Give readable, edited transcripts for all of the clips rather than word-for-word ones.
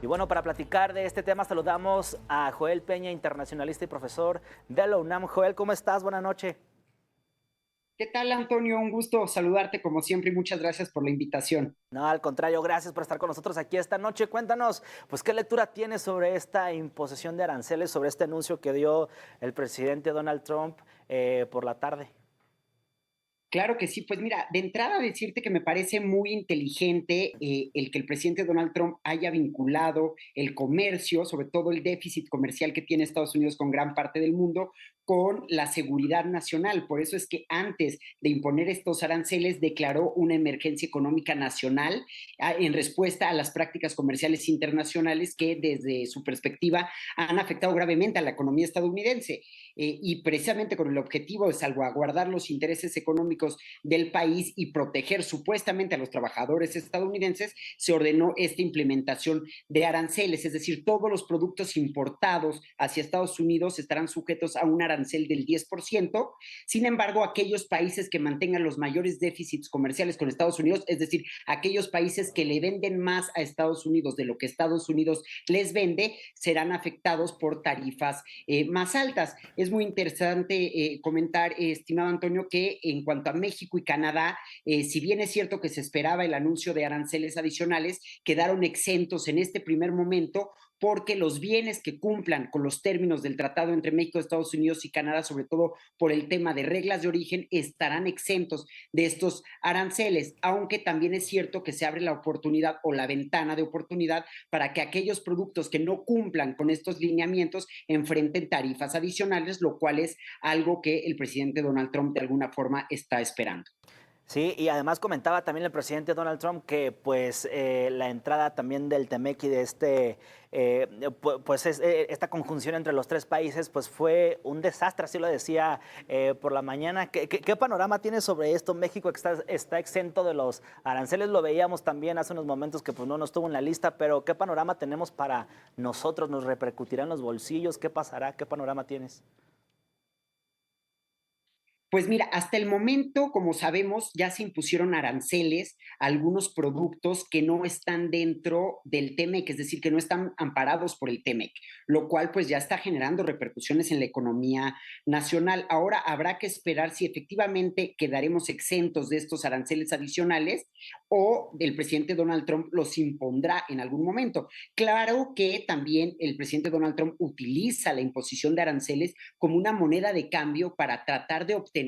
Y bueno, para platicar de este tema saludamos a Joel Peña, internacionalista y profesor de la UNAM. Joel, ¿cómo estás? Buenas noches. ¿Qué tal, Antonio? Un gusto saludarte como siempre y muchas gracias por la invitación. No, al contrario, gracias por estar con nosotros aquí esta noche. Cuéntanos, pues, ¿qué lectura tienes sobre esta imposición de aranceles, sobre este anuncio que dio el presidente Donald Trump por la tarde? Claro que sí, pues mira, de entrada decirte que me parece muy inteligente el que el presidente Donald Trump haya vinculado el comercio, sobre todo el déficit comercial que tiene Estados Unidos con gran parte del mundo, con la seguridad nacional. Por eso es que antes de imponer estos aranceles declaró una emergencia económica nacional en respuesta a las prácticas comerciales internacionales que desde su perspectiva han afectado gravemente a la economía estadounidense. Y precisamente con el objetivo de salvaguardar los intereses económicos del país y proteger supuestamente a los trabajadores estadounidenses, se ordenó esta implementación de aranceles, es decir, todos los productos importados hacia Estados Unidos estarán sujetos a un arancel del 10%. Sin embargo, aquellos países que mantengan los mayores déficits comerciales con Estados Unidos, es decir, aquellos países que le venden más a Estados Unidos de lo que Estados Unidos les vende, serán afectados por tarifas más altas. Es muy interesante comentar, estimado Antonio, que en cuanto a México y Canadá, si bien es cierto que se esperaba el anuncio de aranceles adicionales, quedaron exentos en este primer momento porque los bienes que cumplan con los términos del tratado entre México, Estados Unidos y Canadá, sobre todo por el tema de reglas de origen, estarán exentos de estos aranceles, aunque también es cierto que se abre la oportunidad o la ventana de oportunidad para que aquellos productos que no cumplan con estos lineamientos enfrenten tarifas adicionales, lo cual es algo que el presidente Donald Trump de alguna forma está esperando. Sí, y además comentaba también el presidente Donald Trump que pues la entrada también del TEMEC y de esta conjunción entre los tres países pues fue un desastre, así lo decía por la mañana. ¿Qué panorama tiene sobre esto? México está exento de los aranceles, lo veíamos también hace unos momentos que pues no estuvo en la lista, pero ¿qué panorama tenemos para nosotros? ¿Nos repercutirá en los bolsillos? ¿Qué pasará? ¿Qué panorama tienes? Pues mira, hasta el momento, como sabemos, ya se impusieron aranceles a algunos productos que no están dentro del TEMEC, es decir, que no están amparados por el TEMEC, lo cual pues ya está generando repercusiones en la economía nacional. Ahora habrá que esperar si efectivamente quedaremos exentos de estos aranceles adicionales o el presidente Donald Trump los impondrá en algún momento. Claro que también el presidente Donald Trump utiliza la imposición de aranceles como una moneda de cambio para tratar de obtener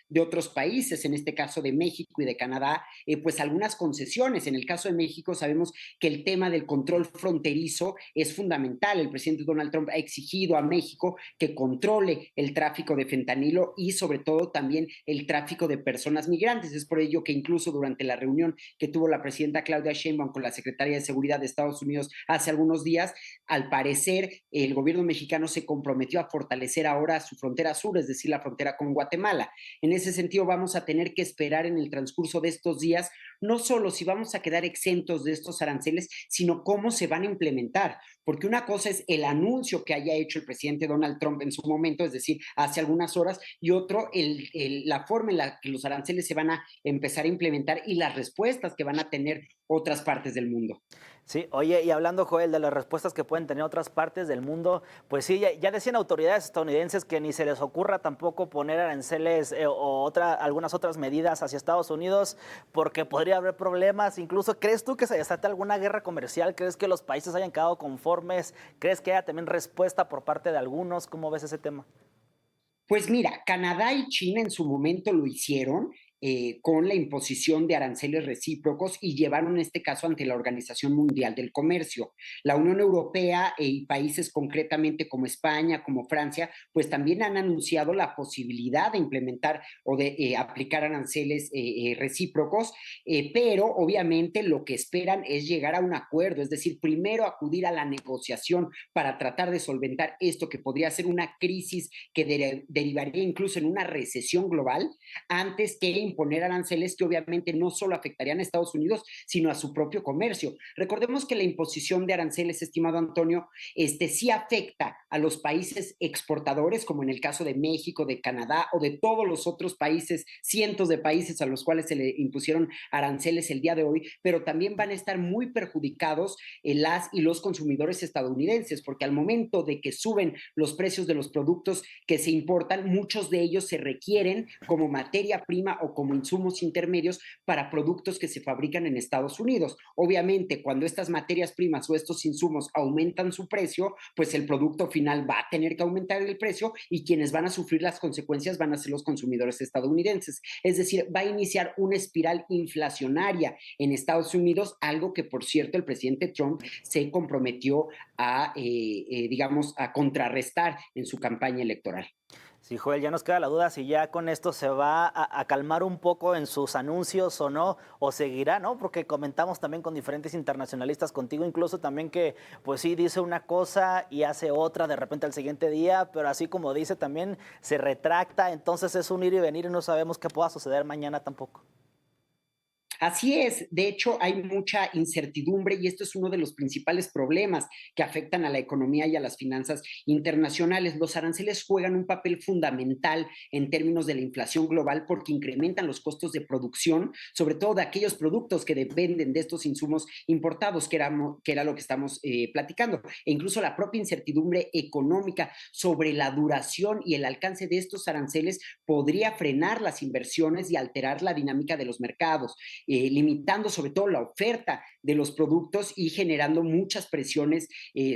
de otros países, en este caso de México y de Canadá, pues algunas concesiones. En el caso de México sabemos que el tema del control fronterizo es fundamental. El presidente Donald Trump ha exigido a México que controle el tráfico de fentanilo y sobre todo también el tráfico de personas migrantes. Es por ello que incluso durante la reunión que tuvo la presidenta Claudia Sheinbaum con la secretaria de Seguridad de Estados Unidos hace algunos días, al parecer el gobierno mexicano se comprometió a fortalecer ahora su frontera sur, es decir, la frontera con Guatemala. En ese sentido, vamos a tener que esperar en el transcurso de estos días, no solo si vamos a quedar exentos de estos aranceles, sino cómo se van a implementar. Porque una cosa es el anuncio que haya hecho el presidente Donald Trump en su momento, es decir, hace algunas horas, y otro, la forma en la que los aranceles se van a empezar a implementar y las respuestas que van a tener otras partes del mundo. Sí, oye, y hablando, Joel, de las respuestas que pueden tener otras partes del mundo, pues sí, ya decían autoridades estadounidenses que ni se les ocurra tampoco poner aranceles algunas otras medidas hacia Estados Unidos, porque podría haber problemas. Incluso, ¿crees tú que se desate alguna guerra comercial? ¿Crees que los países hayan quedado conformes? ¿Crees que haya también respuesta por parte de algunos? ¿Cómo ves ese tema? Pues mira, Canadá y China en su momento lo hicieron con la imposición de aranceles recíprocos y llevaron este caso ante la Organización Mundial del Comercio. La Unión Europea y países concretamente como España, como Francia, pues también han anunciado la posibilidad de implementar o de aplicar aranceles recíprocos, pero obviamente lo que esperan es llegar a un acuerdo, es decir, primero acudir a la negociación para tratar de solventar esto que podría ser una crisis que derivaría incluso en una recesión global antes que imponer aranceles que obviamente no solo afectarían a Estados Unidos, sino a su propio comercio. Recordemos que la imposición de aranceles, estimado Antonio, sí afecta a los países exportadores, como en el caso de México, de Canadá o de todos los otros países, cientos de países a los cuales se le impusieron aranceles el día de hoy, pero también van a estar muy perjudicados las y los consumidores estadounidenses, porque al momento de que suben los precios de los productos que se importan, muchos de ellos se requieren como materia prima o como insumos intermedios para productos que se fabrican en Estados Unidos. Obviamente, cuando estas materias primas o estos insumos aumentan su precio, pues el producto final va a tener que aumentar el precio y quienes van a sufrir las consecuencias van a ser los consumidores estadounidenses. Es decir, va a iniciar una espiral inflacionaria en Estados Unidos, algo que, por cierto, el presidente Trump se comprometió a, digamos, a contrarrestar en su campaña electoral. Sí, Joel, ya nos queda la duda si ya con esto se va a calmar un poco en sus anuncios o no, o seguirá, ¿no? Porque comentamos también con diferentes internacionalistas, contigo incluso también que, pues sí, dice una cosa y hace otra de repente al siguiente día, pero así como dice también se retracta, entonces es un ir y venir y no sabemos qué pueda suceder mañana tampoco. Así es, de hecho hay mucha incertidumbre y esto es uno de los principales problemas que afectan a la economía y a las finanzas internacionales. Los aranceles juegan un papel fundamental en términos de la inflación global porque incrementan los costos de producción, sobre todo de aquellos productos que dependen de estos insumos importados, que era lo que estamos platicando. E incluso la propia incertidumbre económica sobre la duración y el alcance de estos aranceles podría frenar las inversiones y alterar la dinámica de los mercados, limitando sobre todo la oferta de los productos y generando muchas presiones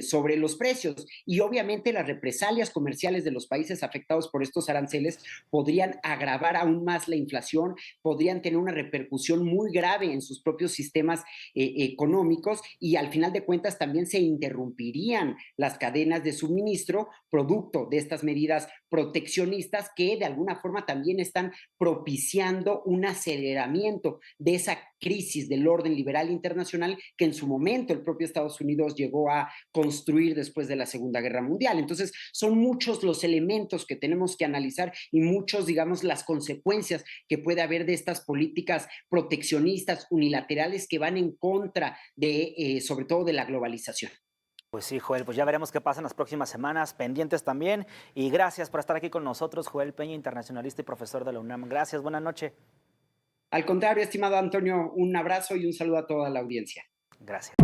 sobre los precios. Y obviamente las represalias comerciales de los países afectados por estos aranceles podrían agravar aún más la inflación, podrían tener una repercusión muy grave en sus propios sistemas económicos y al final de cuentas también se interrumpirían las cadenas de suministro producto de estas medidas proteccionistas que de alguna forma también están propiciando un aceleramiento de esa crisis del orden liberal internacional que en su momento el propio Estados Unidos llegó a construir después de la Segunda Guerra Mundial. Entonces, son muchos los elementos que tenemos que analizar y muchos, digamos, las consecuencias que puede haber de estas políticas proteccionistas unilaterales que van en contra de, sobre todo, de la globalización. Pues sí, Joel, pues ya veremos qué pasa en las próximas semanas, pendientes también. Y gracias por estar aquí con nosotros, Joel Peña, internacionalista y profesor de la UNAM. Gracias, buena noche. Al contrario, estimado Antonio, un abrazo y un saludo a toda la audiencia. Gracias.